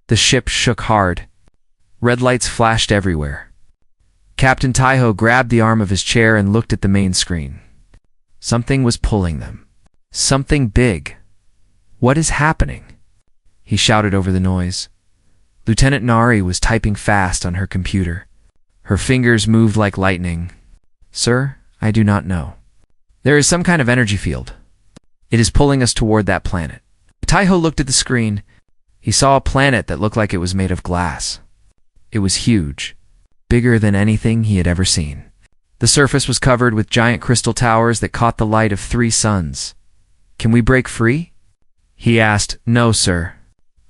The ship shook hard. Red lights flashed everywhere. Captain Taiho grabbed the arm of his chair and looked at the main screen. Something was pulling them. Something big. What is happening? He shouted over the noise. Lieutenant Nari was typing fast on her computer. Her fingers moved like lightning. Sir, I do not know. There is some kind of energy field. It is pulling us toward that planet. Taiho looked at the screen. He saw a planet that looked like it was made of glass. It was huge, bigger than anything he had ever seen. The surface was covered with giant crystal towers that caught the light of 3 suns. Can we break free? He asked. No, sir.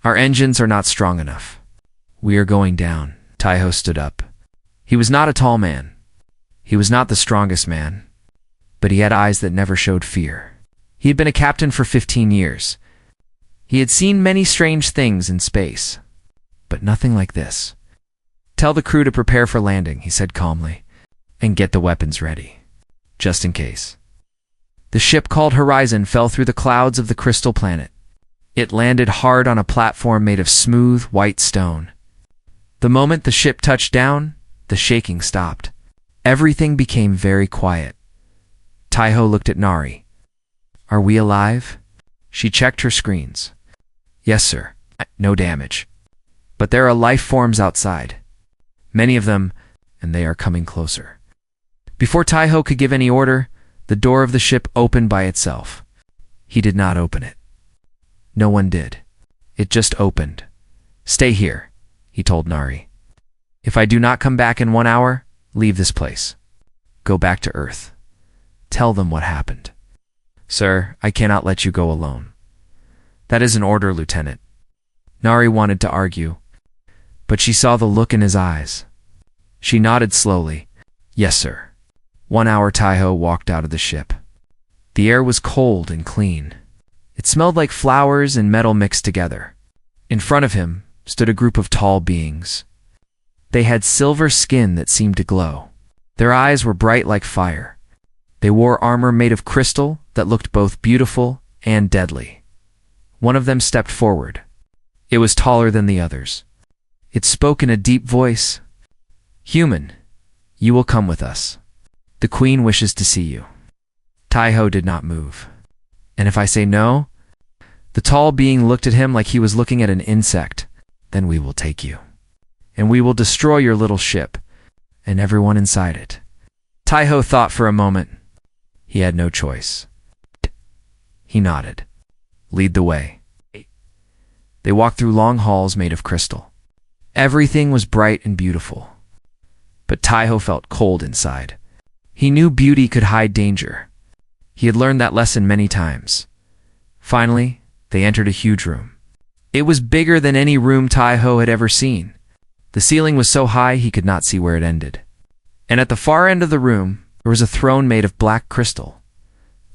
Our engines are not strong enough. We are going down. Taiho stood up. He was not a tall man. He was not the strongest man. But he had eyes that never showed fear. He had been a captain for 15 years. He had seen many strange things in space, but nothing like this. Tell the crew to prepare for landing, he said calmly, and get the weapons ready, just in case. The ship called Horizon fell through the clouds of the crystal planet. It landed hard on a platform made of smooth, white stone. The moment the ship touched down, the shaking stopped. Everything became very quiet. Taiho looked at Nari. Are we alive? She checked her screens. Yes, sir. No damage. But there are life forms outside. Many of them, and they are coming closer. Before Taiho could give any order, the door of the ship opened by itself. He did not open it. No one did. It just opened. Stay here, he told Nari. If I do not come back in 1 hour, leave this place. Go back to Earth. Tell them what happened. Sir, I cannot let you go alone. That is an order, Lieutenant. Nari wanted to argue, but she saw the look in his eyes. She nodded slowly. Yes, sir. 1 hour. Taiho walked out of the ship. The air was cold and clean. It smelled like flowers and metal mixed together. In front of him stood a group of tall beings. They had silver skin that seemed to glow. Their eyes were bright like fire. They wore armor made of crystal that looked both beautiful and deadly. One of them stepped forward. It was taller than the others. It spoke in a deep voice. Human, you will come with us. The Queen wishes to see you. Taiho did not move. And if I say no? The tall being looked at him like he was looking at an insect. Then we will take you. And we will destroy your little ship, and everyone inside it. Taiho thought for a moment. He had no choice. He nodded. Lead the way. They walked through long halls made of crystal. Everything was bright and beautiful. But Taiho felt cold inside. He knew beauty could hide danger. He had learned that lesson many times. Finally, they entered a huge room. It was bigger than any room Taiho had ever seen. The ceiling was so high he could not see where it ended. And at the far end of the room, there was a throne made of black crystal.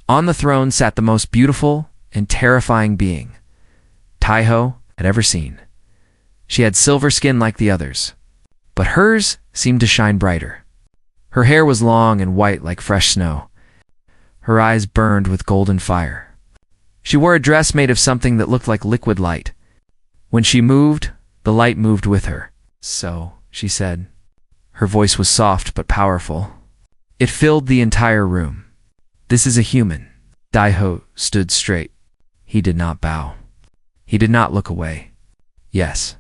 On the throne sat the most beautiful and terrifying being Taiho had ever seen. She had silver skin like the others, but hers seemed to shine brighter. Her hair was long and white like fresh snow. Her eyes burned with golden fire. She wore a dress made of something that looked like liquid light. When she moved, the light moved with her. So, she said. Her voice was soft but powerful. It filled the entire room. This is a human. Taiho stood straight. He did not bow. He did not look away. Yes,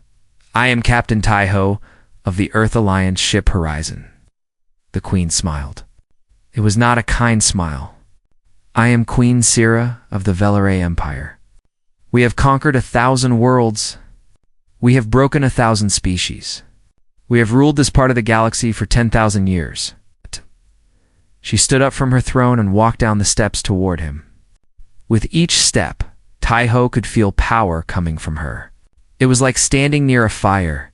I am Captain Taiho of the Earth Alliance ship Horizon. The Queen smiled. It was not a kind smile. I am Queen Sira of the Velare Empire. We have conquered 1,000 worlds. We have broken 1,000 species. We have ruled this part of the galaxy for 10,000 years. She stood up from her throne and walked down the steps toward him. With each step, Taiho could feel power coming from her. It was like standing near a fire,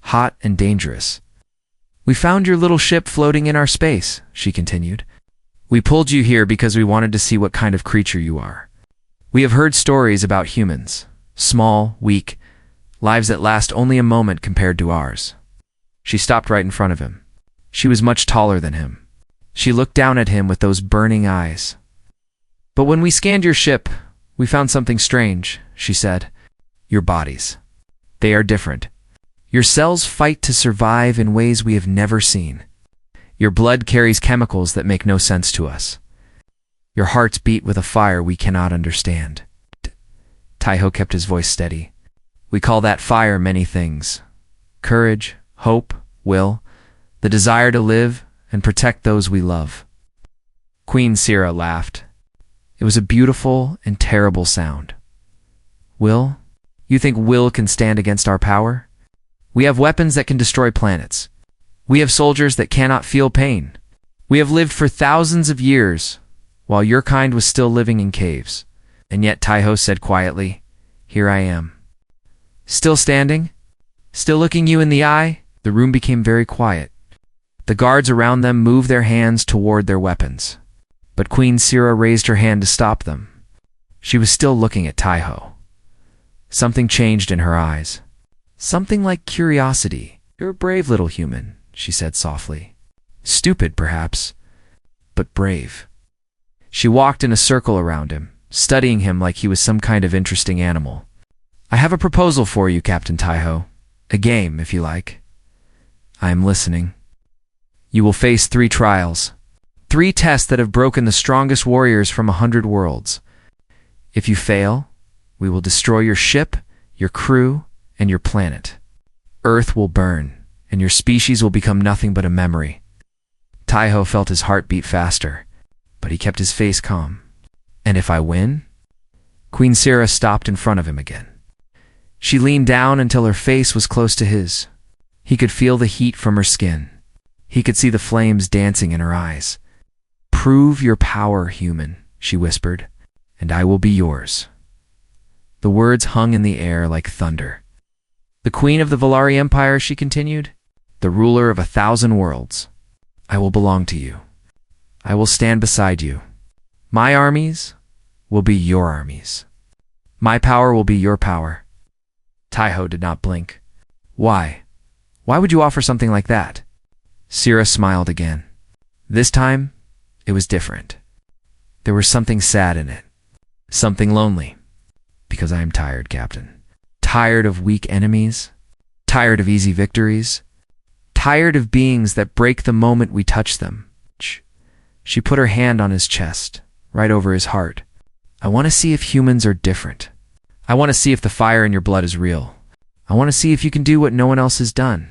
hot and dangerous. We found your little ship floating in our space, she continued. We pulled you here because we wanted to see what kind of creature you are. We have heard stories about humans, small, weak, lives that last only a moment compared to ours. She stopped right in front of him. She was much taller than him. She looked down at him with those burning eyes. But when we scanned your ship, we found something strange, she said. Your bodies. They are different. Your cells fight to survive in ways we have never seen. Your blood carries chemicals that make no sense to us. Your hearts beat with a fire we cannot understand. Taiho kept his voice steady. We call that fire many things. Courage, hope, will, the desire to live and protect those we love. Queen Sira laughed. It was a beautiful and terrible sound. Will? You think will can stand against our power? We have weapons that can destroy planets. We have soldiers that cannot feel pain. We have lived for thousands of years, while your kind was still living in caves. And yet Taiho said quietly, Here I am. Still standing? Still looking you in the eye? The room became very quiet. The guards around them moved their hands toward their weapons. But Queen Sira raised her hand to stop them. She was still looking at Taiho. Something changed in her eyes. Something like curiosity. You're a brave little human, she said softly. Stupid, perhaps, but brave. She walked in a circle around him, studying him like he was some kind of interesting animal. I have a proposal for you, Captain Taiho. A game, if you like. I am listening. You will face 3 trials. 3 tests that have broken the strongest warriors from 100 worlds. If you fail, we will destroy your ship, your crew, and your planet. Earth will burn, and your species will become nothing but a memory. Taiho felt his heart beat faster, but he kept his face calm. And if I win? Queen Sira stopped in front of him again. She leaned down until her face was close to his. He could feel the heat from her skin. He could see the flames dancing in her eyes. Prove your power, human, she whispered, and I will be yours. The words hung in the air like thunder. The queen of the Valari Empire, she continued, the ruler of 1,000 worlds. I will belong to you. I will stand beside you. My armies will be your armies. My power will be your power. Taiho did not blink. Why? Why would you offer something like that? Sira smiled again. This time, it was different. There was something sad in it. Something lonely. Because I am tired, Captain. Tired of weak enemies. Tired of easy victories. Tired of beings that break the moment we touch them. She put her hand on his chest, right over his heart. I want to see if humans are different. I want to see if the fire in your blood is real. I want to see if you can do what no one else has done.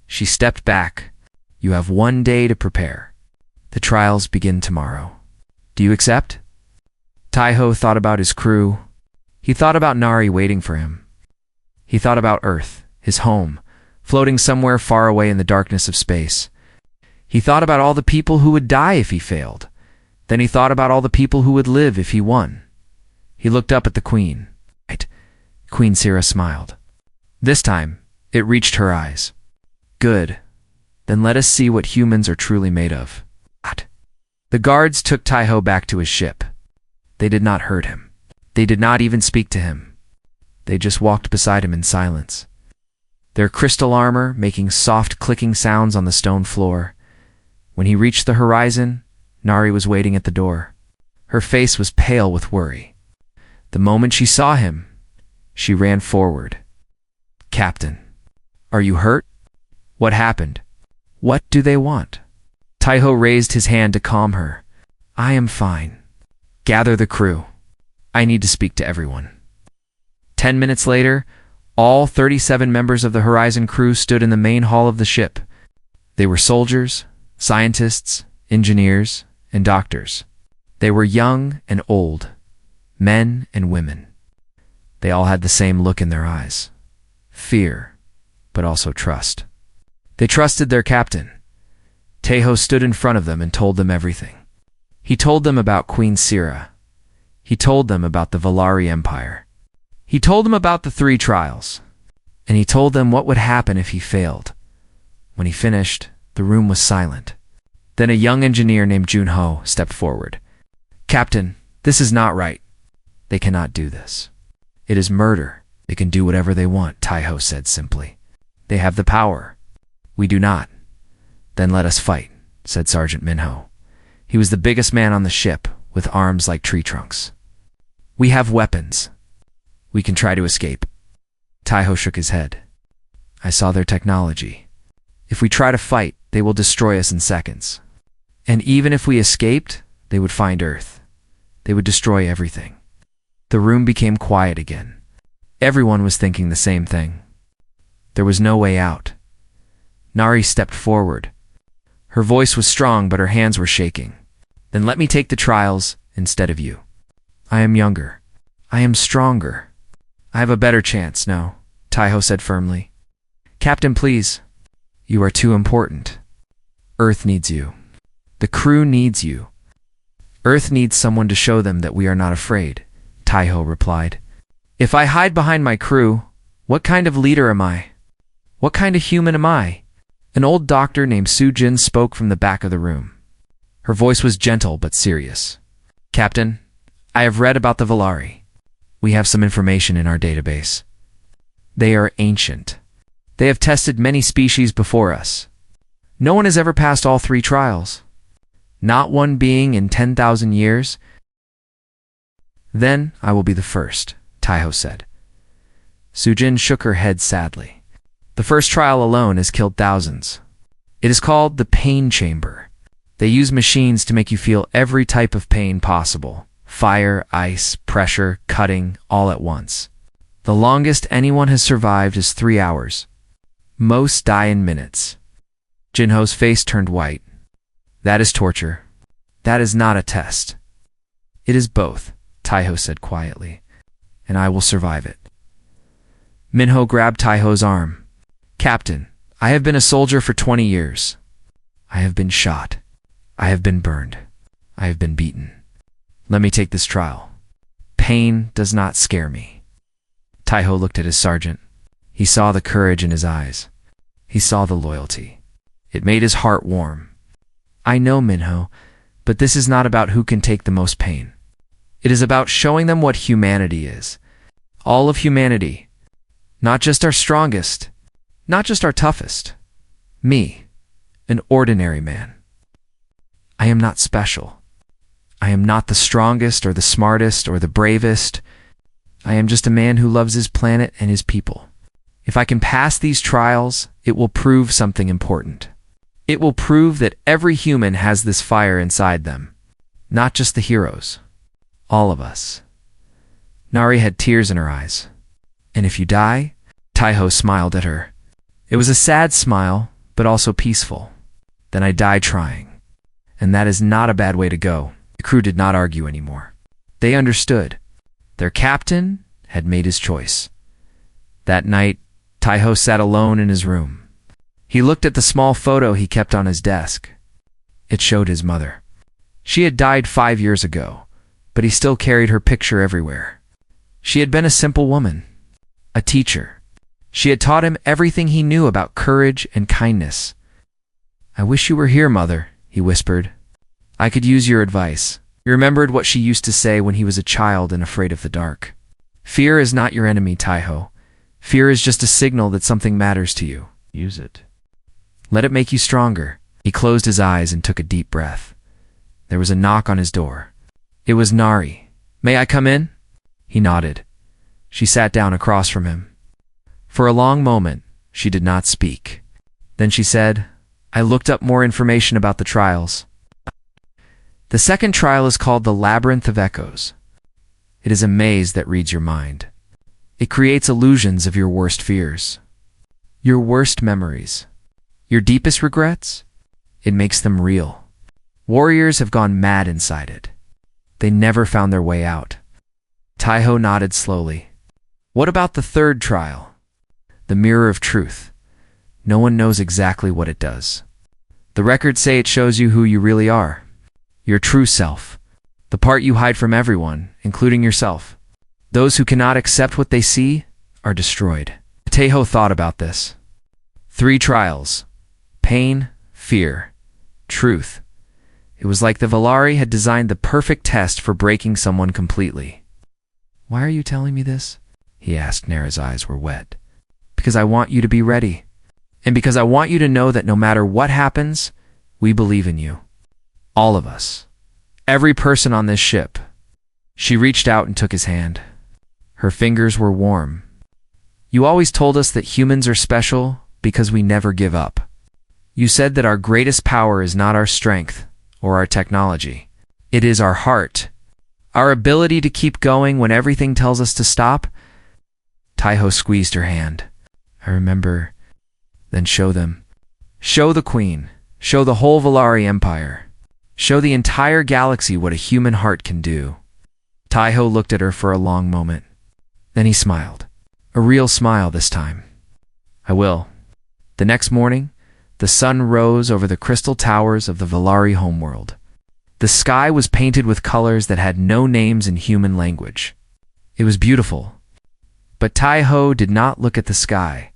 She stepped back. You have 1 day to prepare. The trials begin tomorrow. Do you accept? Taiho thought about his crew. He thought about Nari waiting for him. He thought about Earth, his home, floating somewhere far away in the darkness of space. He thought about all the people who would die if he failed. Then he thought about all the people who would live if he won. He looked up at the queen. Queen Sira smiled. This time, it reached her eyes. Good. Then let us see what humans are truly made of. The guards took Taiho back to his ship. They did not hurt him. They did not even speak to him. They just walked beside him in silence. Their crystal armor making soft clicking sounds on the stone floor. When he reached the horizon, Nari was waiting at the door. Her face was pale with worry. The moment she saw him, she ran forward. Captain, are you hurt? What happened? What do they want? Taiho raised his hand to calm her. I am fine. Gather the crew. I need to speak to everyone. 10 minutes later, all 37 members of the Horizon crew stood in the main hall of the ship. They were soldiers, scientists, engineers, and doctors. They were young and old, men and women. They all had the same look in their eyes. Fear, but also trust. They trusted their captain. Taiho stood in front of them and told them everything. He told them about Queen Sira. He told them about the Valari Empire. He told them about the 3 trials. And he told them what would happen if he failed. When he finished, the room was silent. Then a young engineer named Junho stepped forward. Captain, this is not right. They cannot do this. It is murder. They can do whatever they want, Taiho said simply. They have the power. We do not. Then let us fight, said Sergeant Minho. He was the biggest man on the ship, with arms like tree trunks. We have weapons. We can try to escape. Taiho shook his head. I saw their technology. If we try to fight, they will destroy us in seconds. And even if we escaped, they would find Earth. They would destroy everything. The room became quiet again. Everyone was thinking the same thing. There was no way out. Nari stepped forward. Her voice was strong, but her hands were shaking. Then let me take the trials instead of you. I am younger. I am stronger. I have a better chance, no, Taiho said firmly. Captain, please. You are too important. Earth needs you. The crew needs you. Earth needs someone to show them that we are not afraid, Taiho replied. If I hide behind my crew, what kind of leader am I? What kind of human am I? An old doctor named Sujin spoke from the back of the room. Her voice was gentle but serious. Captain, I have read about the Valari. We have some information in our database. They are ancient. They have tested many species before us. No one has ever passed all 3 trials. Not one being in 10,000 years. Then I will be the first, Taiho said. Sujin shook her head sadly. The first trial alone has killed thousands. It is called the pain chamber. They use machines to make you feel every type of pain possible. Fire, ice, pressure, cutting, all at once. The longest anyone has survived is 3 hours. Most die in minutes. Jinho's face turned white. That is torture. That is not a test. It is both, Taiho said quietly, and I will survive it. Minho grabbed Taiho's arm. Captain, I have been a soldier for 20 years. I have been shot. I have been burned. I have been beaten. Let me take this trial. Pain does not scare me. Taiho looked at his sergeant. He saw the courage in his eyes. He saw the loyalty. It made his heart warm. I know, Minho, but this is not about who can take the most pain. It is about showing them what humanity is. All of humanity. Not just our strongest. Not just our toughest. Me, an ordinary man. I am not special. I am not the strongest or the smartest or the bravest. I am just a man who loves his planet and his people. If I can pass these trials, it will prove something important. It will prove that every human has this fire inside them. Not just the heroes. All of us. Nari had tears in her eyes. And if you die? Taiho smiled at her. It was a sad smile, but also peaceful. Then I die trying. And that is not a bad way to go. The crew did not argue anymore. They understood. Their captain had made his choice. That night, Taiho sat alone in his room. He looked at the small photo he kept on his desk. It showed his mother. She had died 5 years ago, but he still carried her picture everywhere. She had been a simple woman, a teacher. She had taught him everything he knew about courage and kindness. I wish you were here, Mother, he whispered. I could use your advice. He remembered what she used to say when he was a child and afraid of the dark. Fear is not your enemy, Taiho. Fear is just a signal that something matters to you. Use it. Let it make you stronger. He closed his eyes and took a deep breath. There was a knock on his door. It was Nari. May I come in? He nodded. She sat down across from him. For a long moment, she did not speak. Then she said, I looked up more information about the trials. The second trial is called the Labyrinth of Echoes. It is a maze that reads your mind. It creates illusions of your worst fears, your worst memories, your deepest regrets. It makes them real. Warriors have gone mad inside it. They never found their way out. Taiho nodded slowly. What about the third trial? The Mirror of Truth. No one knows exactly what it does. The records say it shows you who you really are. Your true self. The part you hide from everyone, including yourself. Those who cannot accept what they see are destroyed. Taiho thought about this. 3 trials. Pain, fear, truth. It was like the Valari had designed the perfect test for breaking someone completely. Why are you telling me this? He asked. Nara's eyes were wet. Because I want you to be ready. And because I want you to know that no matter what happens, we believe in you. All of us. Every person on this ship. She reached out and took his hand. Her fingers were warm. You always told us that humans are special because we never give up. You said that our greatest power is not our strength or our technology. It is our heart. Our ability to keep going when everything tells us to stop. Taiho squeezed her hand. I remember. Then show them. Show the Queen. Show the whole Valari Empire. Show the entire galaxy what a human heart can do. Taiho looked at her for a long moment. Then he smiled. A real smile this time. I will. The next morning, the sun rose over the crystal towers of the Valari homeworld. The sky was painted with colors that had no names in human language. It was beautiful. But Taiho did not look at the sky.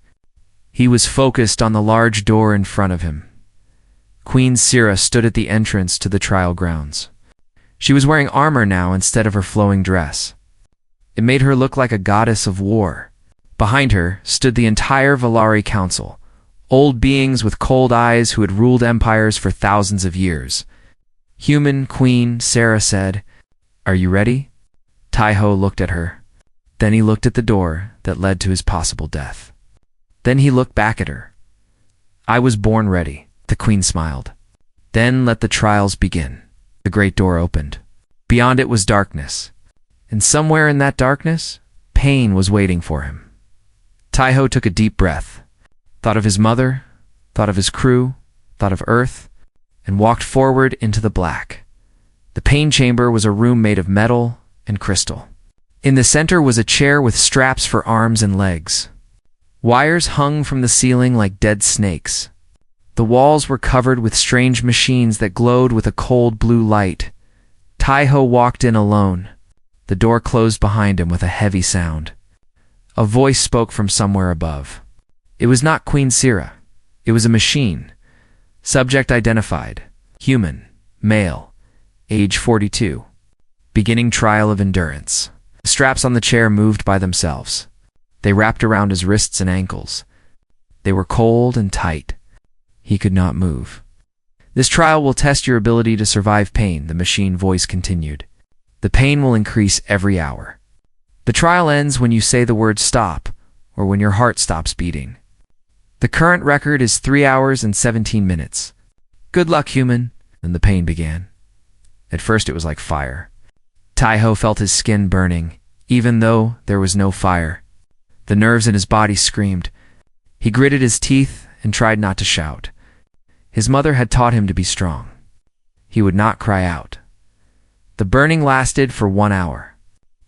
He was focused on the large door in front of him. Queen Sira stood at the entrance to the trial grounds. She was wearing armor now instead of her flowing dress. It made her look like a goddess of war. Behind her stood the entire Valari Council, old beings with cold eyes who had ruled empires for thousands of years. Human Queen Sira said, "Are you ready?" Taiho looked at her. Then he looked at the door that led to his possible death. Then he looked back at her. I was born ready, the Queen smiled. Then let the trials begin. The great door opened. Beyond it was darkness. And somewhere in that darkness, pain was waiting for him. Taiho took a deep breath, thought of his mother, thought of his crew, thought of Earth, and walked forward into the black. The pain chamber was a room made of metal and crystal. In the center was a chair with straps for arms and legs. Wires hung from the ceiling like dead snakes. The walls were covered with strange machines that glowed with a cold blue light. Taiho walked in alone. The door closed behind him with a heavy sound. A voice spoke from somewhere above. It was not Queen Sira. It was a machine. Subject identified. Human. Male. Age 42. Beginning trial of endurance. The straps on the chair moved by themselves. They wrapped around his wrists and ankles. They were cold and tight. He could not move. This trial will test your ability to survive pain, the machine voice continued. The pain will increase every hour. The trial ends when you say the word stop, or when your heart stops beating. The current record is 3 hours and 17 minutes. Good luck, human. Then the pain began. At first it was like fire. Taiho felt his skin burning, even though there was no fire. The nerves in his body screamed. He gritted his teeth and tried not to shout. His mother had taught him to be strong. He would not cry out. The burning lasted for 1 hour.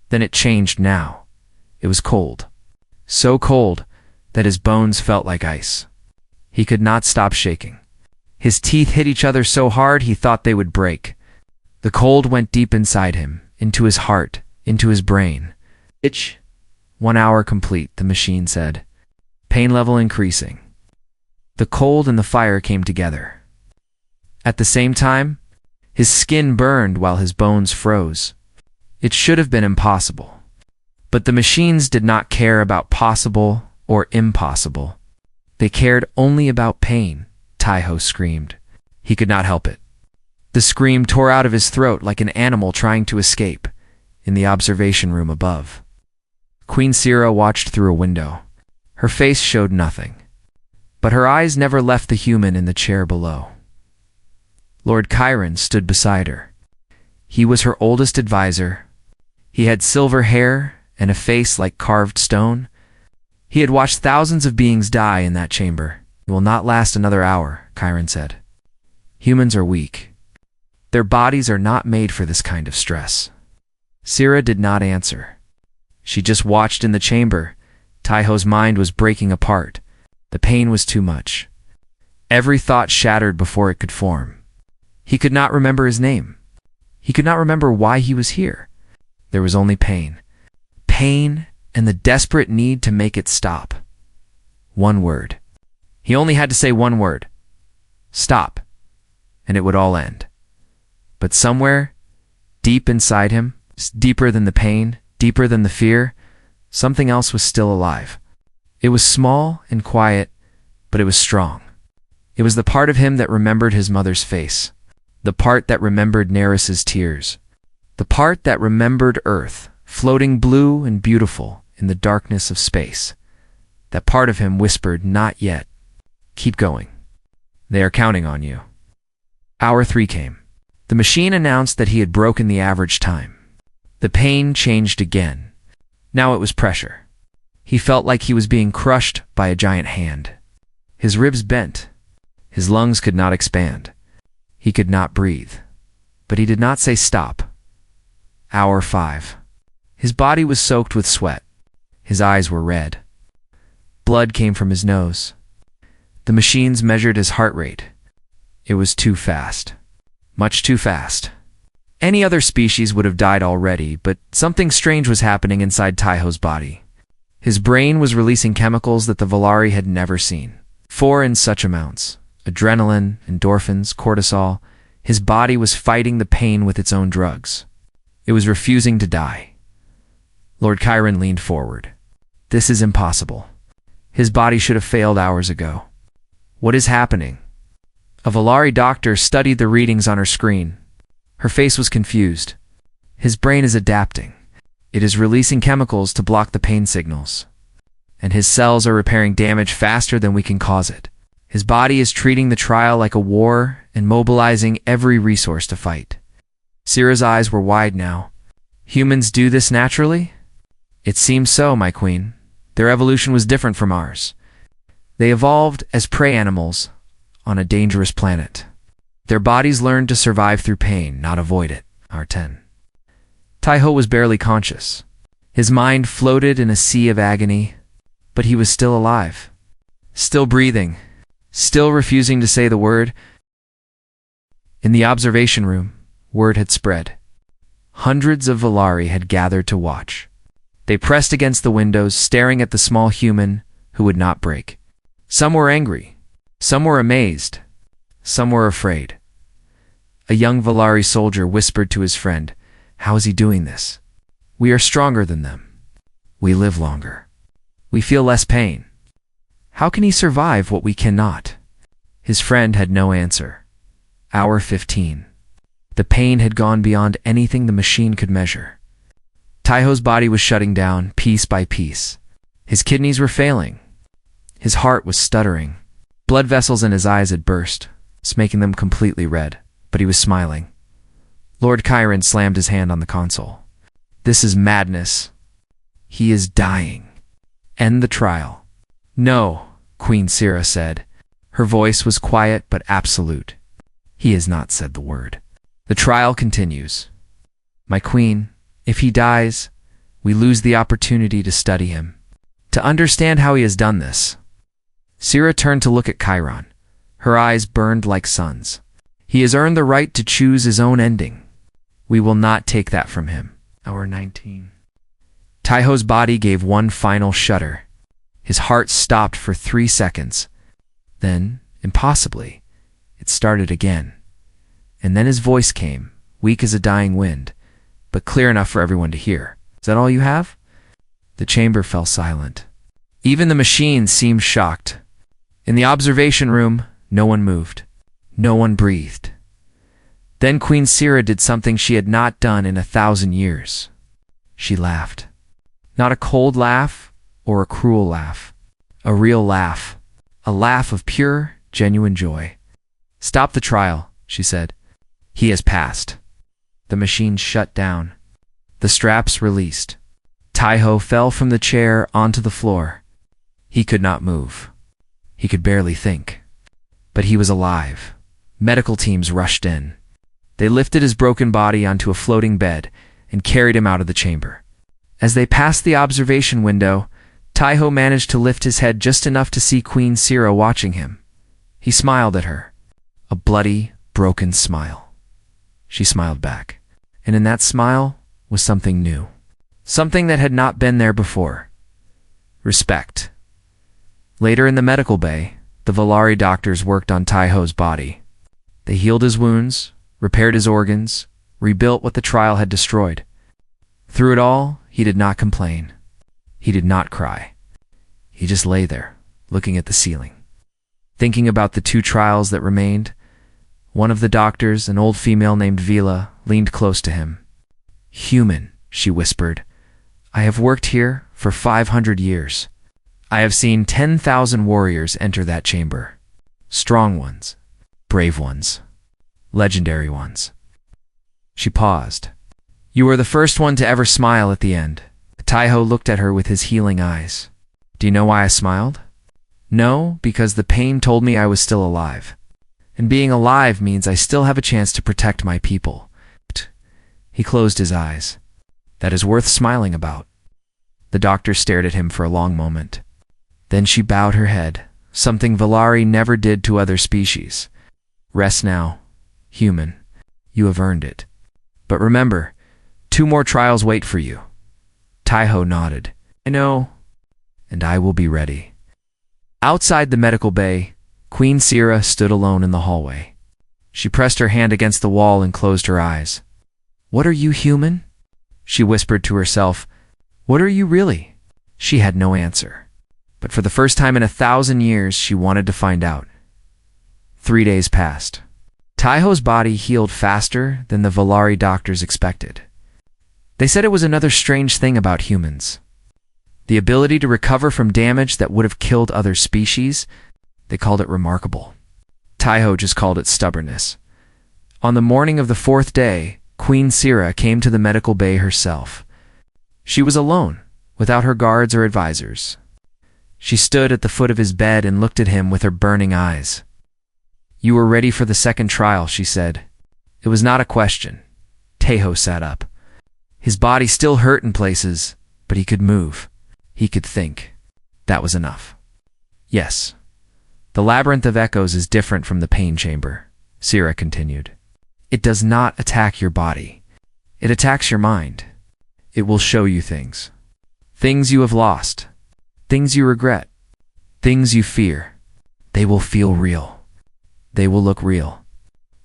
Then it changed now. It was cold. So cold that his bones felt like ice. He could not stop shaking. His teeth hit each other so hard he thought they would break. The cold went deep inside him, into his heart, into his brain. Itch. 1 hour complete, the machine said. Pain level increasing. The cold and the fire came together. At the same time, his skin burned while his bones froze. It should have been impossible. But the machines did not care about possible or impossible. They cared only about pain, Taiho screamed. He could not help it. The scream tore out of his throat like an animal trying to escape, in the observation room above. Queen Sira watched through a window. Her face showed nothing. But her eyes never left the human in the chair below. Lord Chiron stood beside her. He was her oldest advisor. He had silver hair and a face like carved stone. He had watched thousands of beings die in that chamber. It will not last another hour, Chiron said. Humans are weak. Their bodies are not made for this kind of stress. Sira did not answer. She just watched in the chamber. Taiho's mind was breaking apart. The pain was too much. Every thought shattered before it could form. He could not remember his name. He could not remember why he was here. There was only pain. Pain and the desperate need to make it stop. One word. He only had to say one word. Stop. And it would all end. But somewhere, deep inside him, deeper than the pain, deeper than the fear, something else was still alive. It was small and quiet, but it was strong. It was the part of him that remembered his mother's face, the part that remembered Neris's tears, the part that remembered Earth, floating blue and beautiful in the darkness of space. That part of him whispered, "Not yet. Keep going. They are counting on you." Hour 3 came. The machine announced that he had broken the average time. The pain changed again. Now it was pressure. He felt like he was being crushed by a giant hand. His ribs bent. His lungs could not expand. He could not breathe. But he did not say stop. Hour 5. His body was soaked with sweat. His eyes were red. Blood came from his nose. The machines measured his heart rate. It was too fast. Much too fast. Any other species would have died already, but something strange was happening inside Taiho's body. His brain was releasing chemicals that the Valari had never seen. 4 in such amounts. Adrenaline, endorphins, cortisol. His body was fighting the pain with its own drugs. It was refusing to die. Lord Chiron leaned forward. This is impossible. His body should have failed hours ago. What is happening? A Valari doctor studied the readings on her screen. Her face was confused. His brain is adapting. It is releasing chemicals to block the pain signals. And his cells are repairing damage faster than we can cause it. His body is treating the trial like a war and mobilizing every resource to fight. Sira's eyes were wide now. Humans do this naturally? It seems so, my queen. Their evolution was different from ours. They evolved as prey animals on a dangerous planet. Their bodies learned to survive through pain, not avoid it. R10. Taiho was barely conscious. His mind floated in a sea of agony, but he was still alive. Still breathing. Still refusing to say the word. In the observation room, word had spread. Hundreds of Valari had gathered to watch. They pressed against the windows, staring at the small human who would not break. Some were angry. Some were amazed. Some were afraid. A young Valari soldier whispered to his friend, "How is he doing this? We are stronger than them. We live longer. We feel less pain. How can he survive what we cannot?" His friend had no answer. Hour 15. The pain had gone beyond anything the machine could measure. Taiho's body was shutting down, piece by piece. His kidneys were failing. His heart was stuttering. Blood vessels in his eyes had burst, making them completely red, but he was smiling. Lord Chiron slammed his hand on the console. "This is madness. He is dying. End the trial." "No," Queen Sira said. Her voice was quiet but absolute. "He has not said the word. The trial continues. My queen, if he dies, we lose the opportunity to study him, to understand how he has done this." Sira turned to look at Chiron. Her eyes burned like suns. "He has earned the right to choose his own ending. We will not take that from him." Hour 19. Taiho's body gave one final shudder. His heart stopped for 3 seconds. Then, impossibly, it started again. And then his voice came, weak as a dying wind, but clear enough for everyone to hear. "Is that all you have?" The chamber fell silent. Even the machines seemed shocked. In the observation room, no one moved. No one breathed. Then Queen Sira did something she had not done in 1,000 years. She laughed. Not a cold laugh or a cruel laugh. A real laugh. A laugh of pure, genuine joy. "Stop the trial," she said. "He has passed." The machine shut down. The straps released. Taiho fell from the chair onto the floor. He could not move. He could barely think. But he was alive. Medical teams rushed in. They lifted his broken body onto a floating bed and carried him out of the chamber. As they passed the observation window, Taiho managed to lift his head just enough to see Queen Sira watching him. He smiled at her. A bloody, broken smile. She smiled back. And in that smile was something new. Something that had not been there before. Respect. Later in the medical bay, the Valari doctors worked on Taiho's body. They healed his wounds, repaired his organs, rebuilt what the trial had destroyed. Through it all, he did not complain. He did not cry. He just lay there, looking at the ceiling. Thinking about the 2 trials that remained, one of the doctors, an old female named Vila, leaned close to him. "Human," she whispered. "I have worked here for 500 years. I have seen 10,000 warriors enter that chamber. Strong ones, brave ones, legendary ones. She paused. You were the first one to ever smile at the end. Taiho looked at her with his healing eyes. Do you know why I smiled? No, because the pain told me I was still alive. And being alive means I still have a chance to protect my people. He closed his eyes. That is worth smiling about. The doctor stared at him for a long moment. Then she bowed her head, something Valari never did to other species. Rest now, human. You have earned it. But remember, 2 more trials wait for you. Taiho nodded. I know, and I will be ready. Outside the medical bay, Queen Sira stood alone in the hallway. She pressed her hand against the wall and closed her eyes. What are you, human? She whispered to herself. What are you really? She had no answer. But for the first time in 1,000 years, she wanted to find out. 3 days passed. Taiho's body healed faster than the Valari doctors expected. They said it was another strange thing about humans. The ability to recover from damage that would have killed other species, they called it remarkable. Taiho just called it stubbornness. On the morning of the 4th day, Queen Sira came to the medical bay herself. She was alone, without her guards or advisors. She stood at the foot of his bed and looked at him with her burning eyes. You were ready for the 2nd trial, she said. It was not a question. Taiho sat up. His body still hurt in places, but he could move. He could think. That was enough. Yes. The labyrinth of echoes is different from the pain chamber, Sira continued. It does not attack your body. It attacks your mind. It will show you things. Things you have lost. Things you regret. Things you fear. They will feel real. They will look real.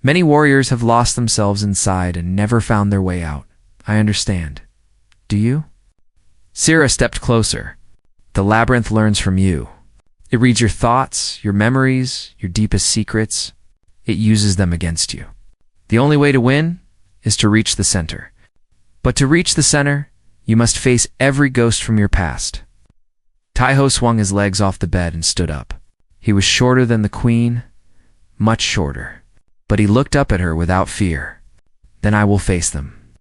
Many warriors have lost themselves inside and never found their way out. I understand. Do you? Sira stepped closer. The labyrinth learns from you. It reads your thoughts, your memories, your deepest secrets. It uses them against you. The only way to win is to reach the center. But to reach the center, you must face every ghost from your past. Taiho swung his legs off the bed and stood up. He was shorter than the queen, much shorter. But he looked up at her without fear. Then I will face them.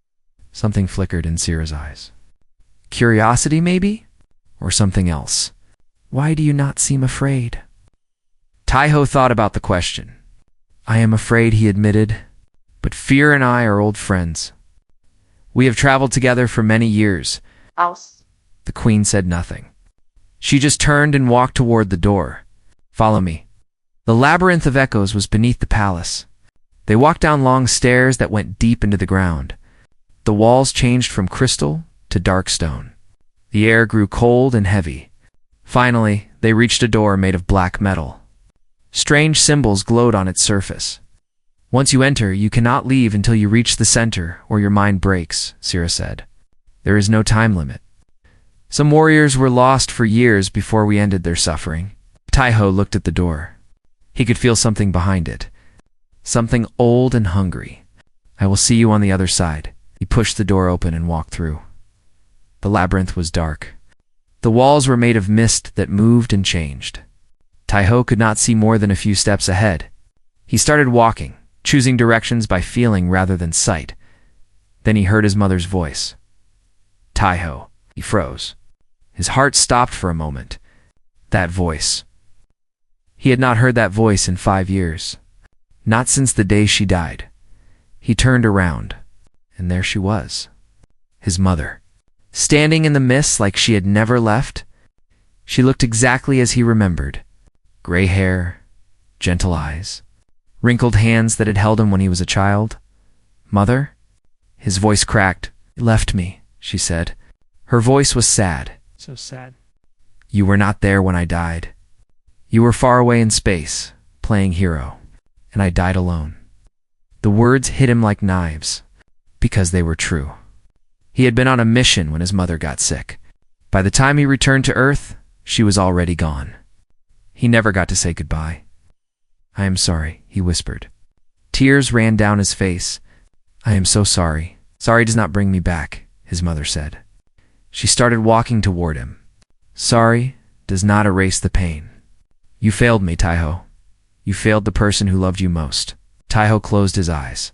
Something flickered in Sira's eyes. Curiosity, maybe? Or something else? Why do you not seem afraid? Taiho thought about the question. I am afraid, he admitted. But fear and I are old friends. We have traveled together for many years. The queen said nothing. She just turned and walked toward the door. Follow me. The labyrinth of echoes was beneath the palace. They walked down long stairs that went deep into the ground. The walls changed from crystal to dark stone. The air grew cold and heavy. Finally, they reached a door made of black metal. Strange symbols glowed on its surface. Once you enter, you cannot leave until you reach the center or your mind breaks, Sira said. There is no time limit. Some warriors were lost for years before we ended their suffering. Taiho looked at the door. He could feel something behind it. Something old and hungry. I will see you on the other side. He pushed the door open and walked through. The labyrinth was dark. The walls were made of mist that moved and changed. Taiho could not see more than a few steps ahead. He started walking, choosing directions by feeling rather than sight. Then he heard his mother's voice. Taiho. He froze. His heart stopped for a moment. That voice. He had not heard that voice in 5 years. Not since the day she died. He turned around, and there she was. His mother. Standing in the mist like she had never left. She looked exactly as he remembered. Gray hair, gentle eyes, wrinkled hands that had held him when he was a child. Mother? His voice cracked. You left me, she said. Her voice was sad. So sad. You were not there when I died. You were far away in space, playing hero, and I died alone. The words hit him like knives, because they were true. He had been on a mission when his mother got sick. By the time he returned to Earth, she was already gone. He never got to say goodbye. I am sorry, he whispered. Tears ran down his face. I am so sorry. Sorry does not bring me back, his mother said. She started walking toward him. Sorry does not erase the pain. You failed me, Taiho. You failed the person who loved you most. Taiho closed his eyes.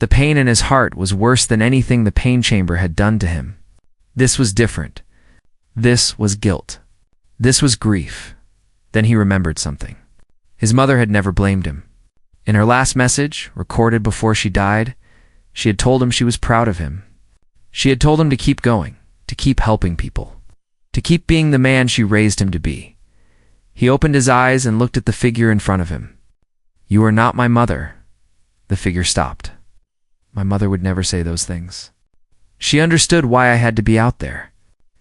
The pain in his heart was worse than anything the pain chamber had done to him. This was different. This was guilt. This was grief. Then he remembered something. His mother had never blamed him. In her last message, recorded before she died, she had told him she was proud of him. She had told him to keep going, to keep helping people, to keep being the man she raised him to be. He opened his eyes and looked at the figure in front of him. You are not my mother. The figure stopped. My mother would never say those things. She understood why I had to be out there.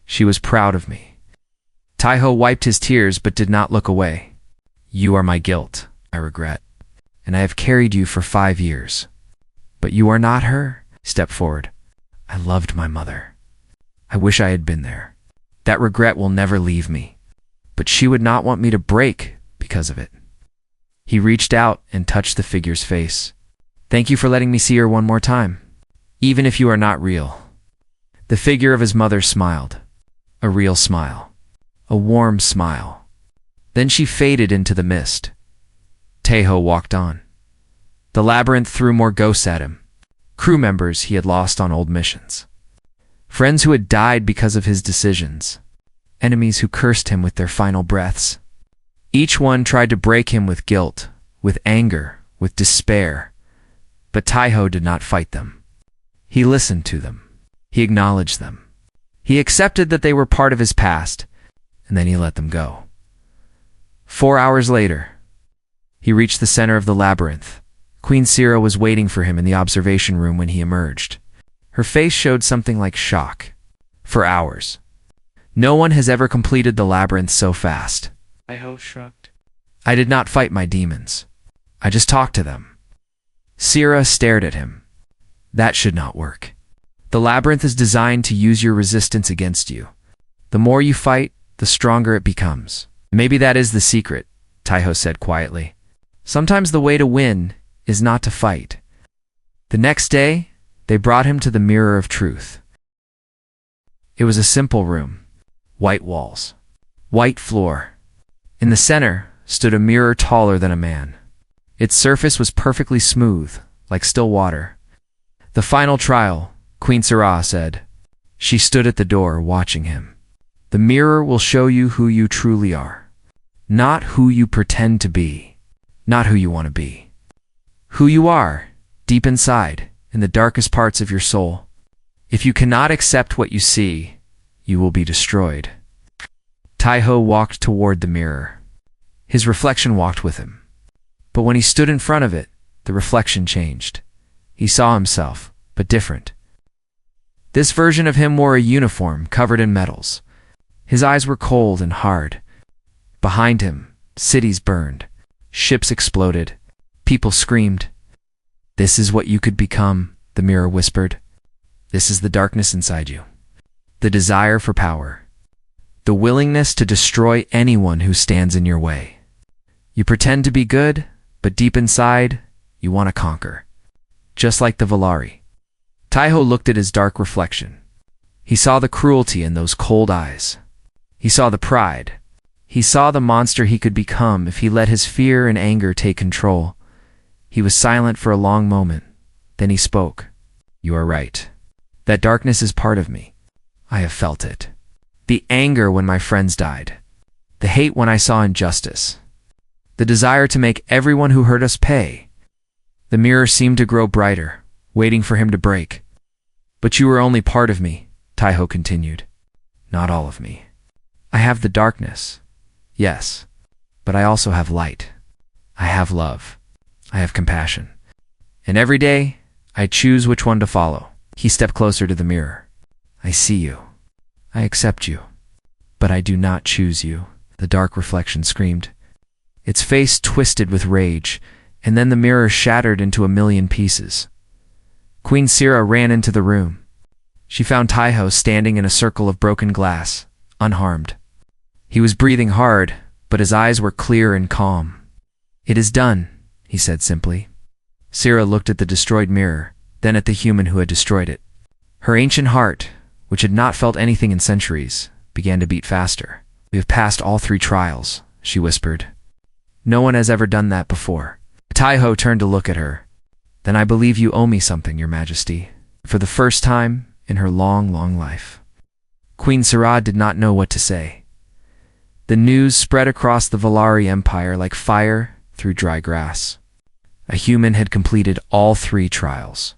She was proud of me. Taiho wiped his tears but did not look away. You are my guilt, I regret, and I have carried you for 5 years. But you are not her. Step forward. I loved my mother. I wish I had been there. That regret will never leave me. But she would not want me to break because of it. He reached out and touched the figure's face. Thank you for letting me see her one more time, even if you are not real. The figure of his mother smiled. A real smile. A warm smile. Then she faded into the mist. Taiho walked on. The labyrinth threw more ghosts at him. Crew members he had lost on old missions. Friends who had died because of his decisions. Enemies who cursed him with their final breaths. Each one tried to break him with guilt, with anger, with despair. But Taiho did not fight them. He listened to them. He acknowledged them. He accepted that they were part of his past, and then he let them go. 4 hours later, he reached the center of the labyrinth. Queen Sira was waiting for him in the observation room when he emerged. Her face showed something like shock. For hours. No one has ever completed the labyrinth so fast. Taiho shrugged. I did not fight my demons. I just talked to them. Sira stared at him. That should not work. The labyrinth is designed to use your resistance against you. The more you fight, the stronger it becomes. Maybe that is the secret, Taiho said quietly. Sometimes the way to win is not to fight. The next day, they brought him to the Mirror of Truth. It was a simple room. White walls. White floor. In the center stood a mirror taller than a man. Its surface was perfectly smooth, like still water. The final trial, Queen Sira said. She stood at the door, watching him. The mirror will show you who you truly are. Not who you pretend to be. Not who you want to be. Who you are, deep inside, in the darkest parts of your soul. If you cannot accept what you see, you will be destroyed. Taiho walked toward the mirror. His reflection walked with him. But when he stood in front of it, the reflection changed. He saw himself, but different. This version of him wore a uniform covered in metals. His eyes were cold and hard. Behind him, cities burned. Ships exploded. People screamed. This is what you could become, the mirror whispered. This is the darkness inside you. The desire for power. The willingness to destroy anyone who stands in your way. You pretend to be good, but deep inside, you want to conquer. Just like the Valari. Taiho looked at his dark reflection. He saw the cruelty in those cold eyes. He saw the pride. He saw the monster he could become if he let his fear and anger take control. He was silent for a long moment. Then he spoke. You are right. That darkness is part of me. I have felt it. The anger when my friends died. The hate when I saw injustice. The desire to make everyone who hurt us pay. The mirror seemed to grow brighter, waiting for him to break. But you were only part of me, Taiho continued. Not all of me. I have the darkness. Yes, but I also have light. I have love. I have compassion. And every day, I choose which one to follow. He stepped closer to the mirror. I see you. I accept you. But I do not choose you, the dark reflection screamed. Its face twisted with rage, and then the mirror shattered into a million pieces. Queen Sira ran into the room. She found Taiho standing in a circle of broken glass, unharmed. He was breathing hard, but his eyes were clear and calm. It is done, he said simply. Sira looked at the destroyed mirror, then at the human who had destroyed it. Her ancient heart, which had not felt anything in centuries, began to beat faster. We have passed all 3 trials, she whispered. No one has ever done that before. Taiho turned to look at her. Then I believe you owe me something, Your Majesty. For the first time in her long, long life. Queen Sirah did not know what to say. The news spread across the Valari Empire like fire through dry grass. A human had completed all 3 trials.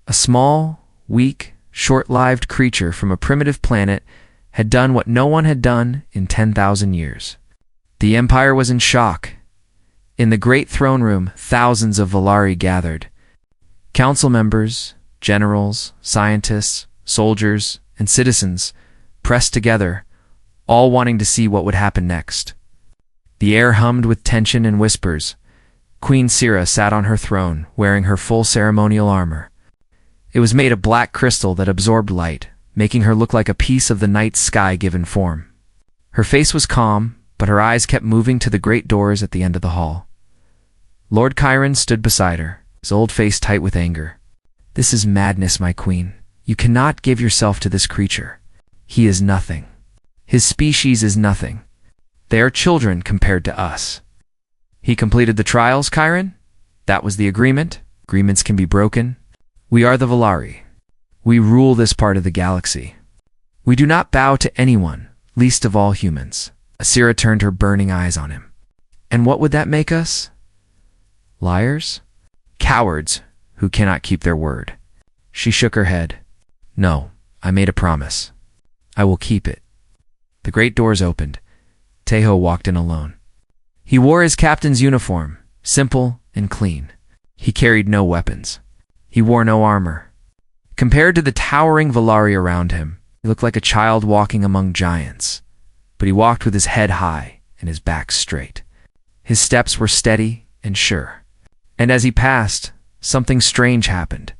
A small, weak, short-lived creature from a primitive planet had done what no one had done in 10,000 years. The Empire was in shock. In the great throne room, thousands of Valari gathered. Council members, generals, scientists, soldiers, and citizens pressed together, all wanting to see what would happen next. The air hummed with tension and whispers. Queen Sirah sat on her throne, wearing her full ceremonial armor. It was made of black crystal that absorbed light, making her look like a piece of the night sky given form. Her face was calm, but her eyes kept moving to the great doors at the end of the hall. Lord Chiron stood beside her, his old face tight with anger. This is madness, my queen. You cannot give yourself to this creature. He is nothing. His species is nothing. They are children compared to us. He completed the trials, Chiron? That was the agreement. Agreements can be broken. We are the Valari. We rule this part of the galaxy. We do not bow to anyone, least of all humans. Asira turned her burning eyes on him. And what would that make us? Liars? Cowards who cannot keep their word. She shook her head. No, I made a promise. I will keep it. The great doors opened. Taiho walked in alone. He wore his captain's uniform, simple and clean. He carried no weapons. He wore no armor. Compared to the towering Valari around him, he looked like a child walking among giants. But he walked with his head high and his back straight. His steps were steady and sure. And as he passed, something strange happened.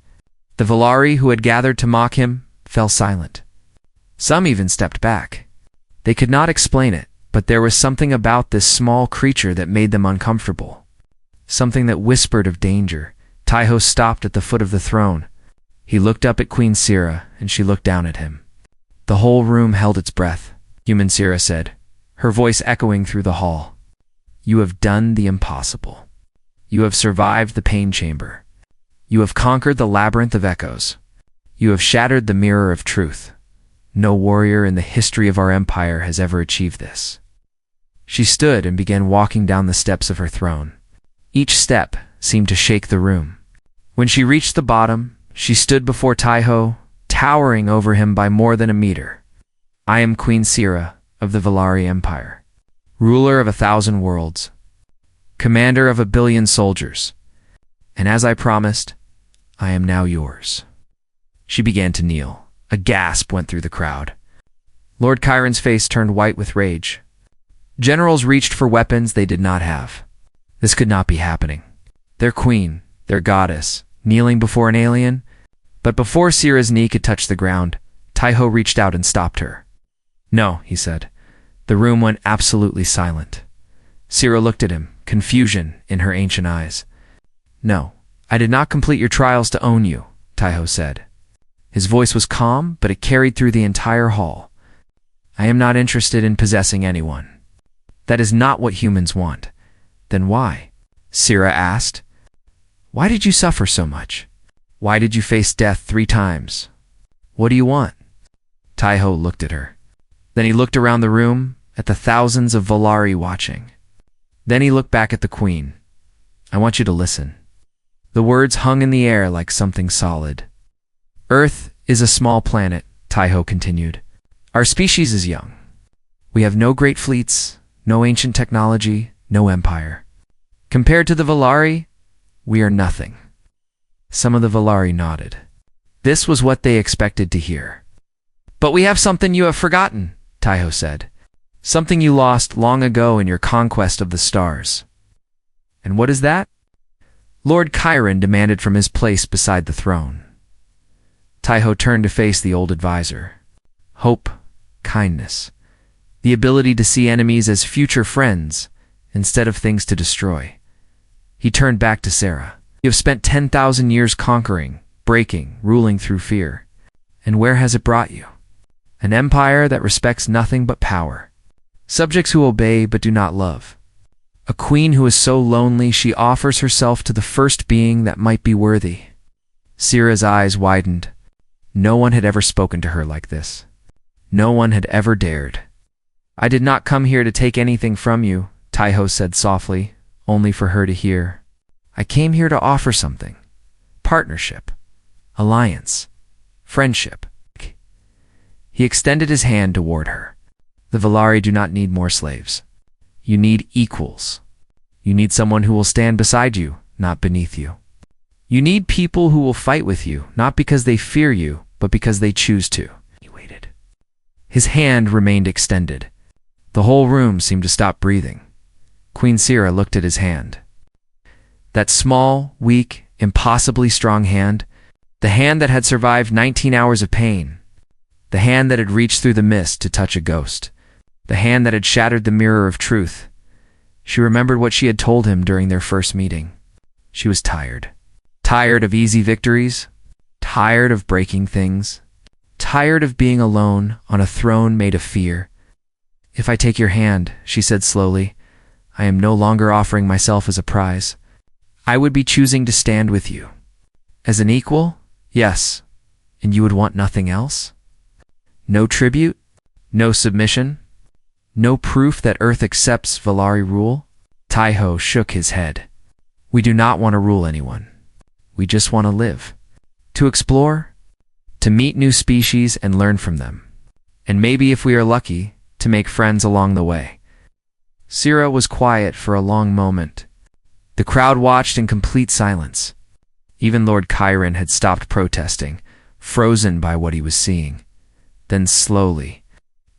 The Valari who had gathered to mock him fell silent. Some even stepped back. They could not explain it, but there was something about this small creature that made them uncomfortable. Something that whispered of danger. Taiho stopped at the foot of the throne. He looked up at Queen Sirah, and she looked down at him. The whole room held its breath. Human Sirah said, her voice echoing through the hall. You have done the impossible. You have survived the pain chamber. You have conquered the labyrinth of echoes. You have shattered the mirror of truth. No warrior in the history of our empire has ever achieved this. She stood and began walking down the steps of her throne. Each step seemed to shake the room. When she reached the bottom, she stood before Taiho, towering over him by more than a meter. I am Queen Sirah of the Valari Empire, ruler of 1,000 worlds, commander of 1 billion soldiers, and as I promised, I am now yours. She began to kneel. A gasp went through the crowd. Lord Chiron's face turned white with rage. Generals reached for weapons they did not have. This could not be happening. Their queen, their goddess, kneeling before an alien. But before Sirah's knee could touch the ground, Taiho reached out and stopped her. No, he said. The room went absolutely silent. Sirah looked at him, confusion in her ancient eyes. No, I did not complete your trials to own you, Taiho said. His voice was calm, but it carried through the entire hall. I am not interested in possessing anyone. That is not what humans want. Then why? Sirah asked. Why did you suffer so much? Why did you face death 3 times? What do you want? Taiho looked at her. Then he looked around the room, at the thousands of Valari watching. Then he looked back at the queen. I want you to listen. The words hung in the air like something solid. Earth is a small planet, Taiho continued. Our species is young. We have no great fleets, no ancient technology, no empire. Compared to the Valari, we are nothing. Some of the Valari nodded. This was what they expected to hear. But we have something you have forgotten, Taiho said. Something you lost long ago in your conquest of the stars. And what is that? Lord Chiron demanded from his place beside the throne. Taiho turned to face the old advisor. Hope, kindness, the ability to see enemies as future friends instead of things to destroy. He turned back to Sirah. You have spent 10,000 years conquering, breaking, ruling through fear. And where has it brought you? An empire that respects nothing but power. Subjects who obey but do not love. A queen who is so lonely she offers herself to the first being that might be worthy. Sira's eyes widened. No one had ever spoken to her like this. No one had ever dared. I did not come here to take anything from you, Taiho said softly, only for her to hear. I came here to offer something. Partnership. Alliance. Friendship. He extended his hand toward her. The Valari do not need more slaves. You need equals. You need someone who will stand beside you, not beneath you. You need people who will fight with you, not because they fear you, but because they choose to. He waited. His hand remained extended. The whole room seemed to stop breathing. Queen Sira looked at his hand. That small, weak, impossibly strong hand, the hand that had survived 19 hours of pain, the hand that had reached through the mist to touch a ghost, the hand that had shattered the mirror of truth. She remembered what she had told him during their first meeting. She was tired. Tired of easy victories, tired of breaking things, tired of being alone on a throne made of fear. If I take your hand, she said slowly, I am no longer offering myself as a prize. I would be choosing to stand with you. As an equal? Yes. And you would want nothing else? No tribute? No submission? No proof that Earth accepts Valari rule? Taiho shook his head. We do not want to rule anyone. We just want to live. To explore, to meet new species and learn from them. And maybe, if we are lucky, to make friends along the way. Sira was quiet for a long moment. The crowd watched in complete silence. Even Lord Chiron had stopped protesting, frozen by what he was seeing. Then slowly,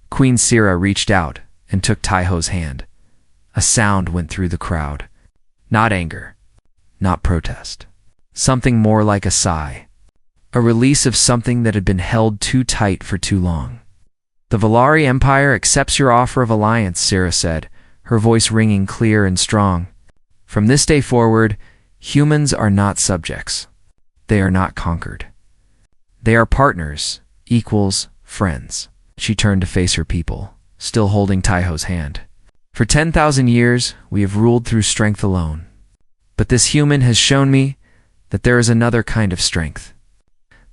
Queen Sira reached out and took Taiho's hand. A sound went through the crowd. Not anger, not protest. Something more like a sigh. A release of something that had been held too tight for too long. The Valari Empire accepts your offer of alliance, Sira said, her voice ringing clear and strong. From this day forward, humans are not subjects. They are not conquered. They are partners, equals, friends. She turned to face her people, still holding Taiho's hand. For 10,000 years, we have ruled through strength alone. But this human has shown me that there is another kind of strength.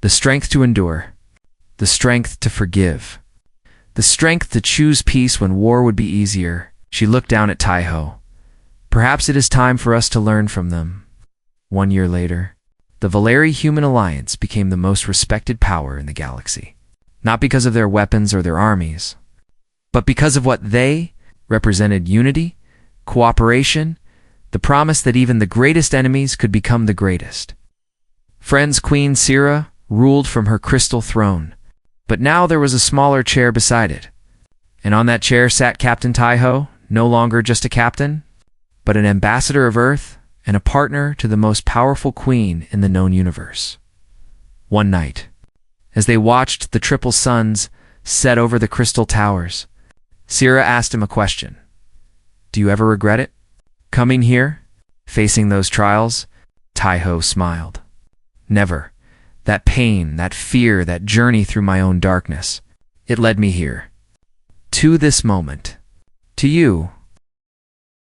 The strength to endure. The strength to forgive. The strength to choose peace when war would be easier. She looked down at Taiho. Perhaps it is time for us to learn from them. 1 year later, the Valari-Human Alliance became the most respected power in the galaxy. Not because of their weapons or their armies, but because of what they represented: unity, cooperation, the promise that even the greatest enemies could become the greatest. Friends, Queen Sira ruled from her crystal throne, but now there was a smaller chair beside it. And on that chair sat Captain Taiho, no longer just a captain, but an ambassador of Earth and a partner to the most powerful queen in the known universe. One night, as they watched the triple suns set over the crystal towers, Sira asked him a question. Do you ever regret it? Coming here? Facing those trials? Taiho smiled. Never. That pain, that fear, that journey through my own darkness. It led me here. To this moment. To you,